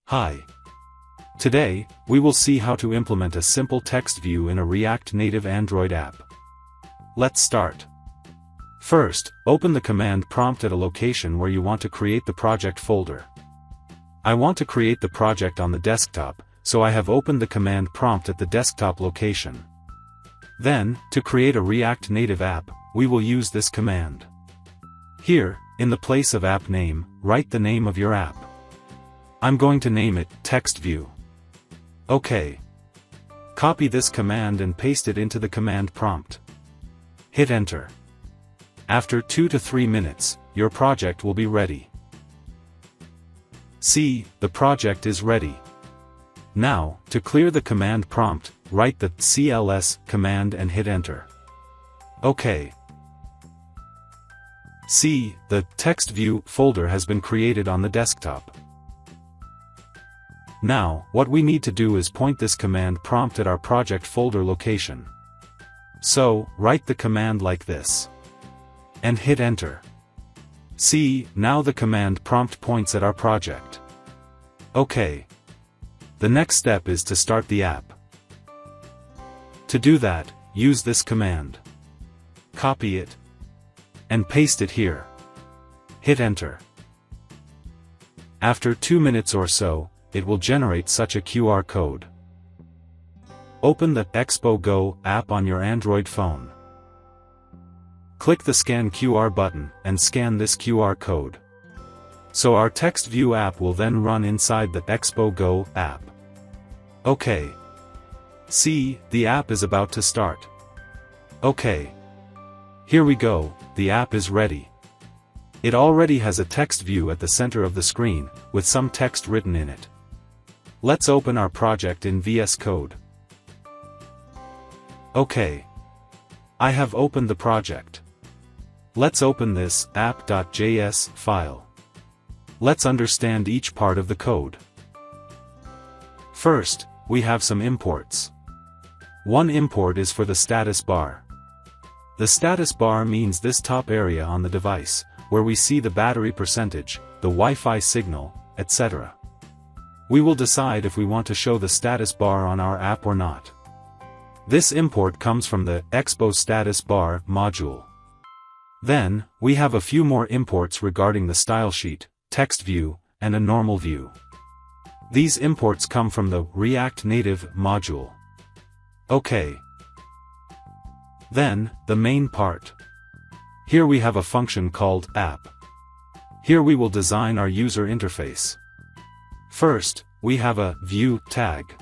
Hi. Today, we will see how to implement a simple text view in a React Native Android app. Let's start. First, open the command prompt at a location where you want to create the project folder. I want to create the project on the desktop, so I have opened the command prompt at the desktop location. Then, to create a React Native app, we will use this command. Here, in the place of app name, write the name of your app. I'm going to name it text view. OK. Copy this command and paste it into the command prompt. Hit enter. After 2 to 3 minutes, your project will be ready. See, the project is ready. Now, to clear the command prompt, write the cls command and hit enter. OK. See, the text view folder has been created on the desktop. Now, what we need to do is point this command prompt at our project folder location. So, write the command like this. And hit enter. See, now the command prompt points at our project. OK. The next step is to start the app. To do that, use this command. Copy it. And paste it here. Hit enter. After 2 minutes or so, it will generate such a QR code. Open the Expo Go app on your Android phone. Click the Scan QR button and scan this QR code. So our text view app will then run inside the Expo Go app. OK. See, the app is about to start. OK. Here we go, the app is ready. It already has a text view at the center of the screen, with some text written in it. Let's open our project in VS Code. OK. I have opened the project. Let's open this app.js file. Let's understand each part of the code. First, we have some imports. One import is for the status bar. The status bar means this top area on the device, where we see the battery percentage, the Wi-Fi signal, etc. We will decide if we want to show the status bar on our app or not. This import comes from the Expo Status Bar module. Then, we have a few more imports regarding the style sheet, text view, and a normal view. These imports come from the React Native module. OK. Then, the main part. Here we have a function called app. Here we will design our user interface. First, we have a view tag.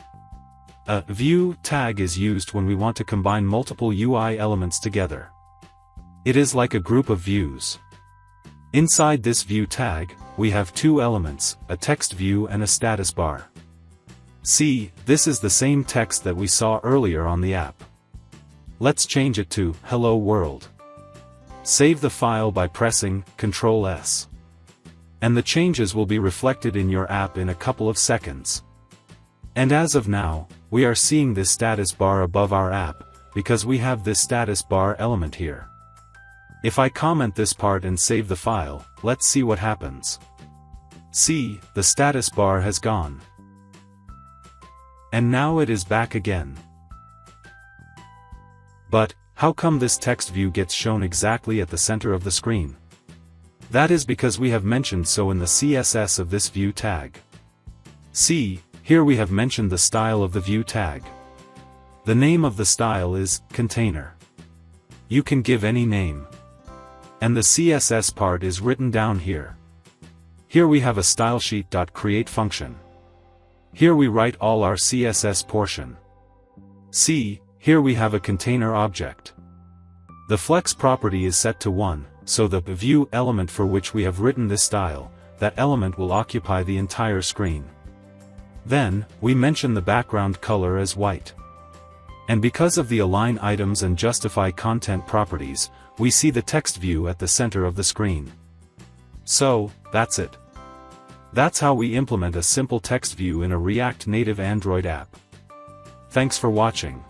A view tag is used when we want to combine multiple UI elements together. It is like a group of views. Inside this view tag, we have two elements, a text view and a status bar. See, this is the same text that we saw earlier on the app. Let's change it to Hello World. Save the file by pressing Ctrl S. And the changes will be reflected in your app in a couple of seconds. And as of now, we are seeing this status bar above our app, because we have this status bar element here. If I comment this part and save the file, let's see what happens. See, the status bar has gone. And now it is back again. But, how come this text view gets shown exactly at the center of the screen? That is because we have mentioned so in the CSS of this view tag. See, here we have mentioned the style of the view tag. The name of the style is container. You can give any name. And the CSS part is written down here. Here we have a stylesheet.create function. Here we write all our CSS portion. See, here we have a container object. The flex property is set to 1, so the view element for which we have written this style, that element will occupy the entire screen. Then, we mention the background color as white. And because of the align items and justify content properties, we see the text view at the center of the screen. So, that's it. That's how we implement a simple text view in a React Native Android app. Thanks for watching.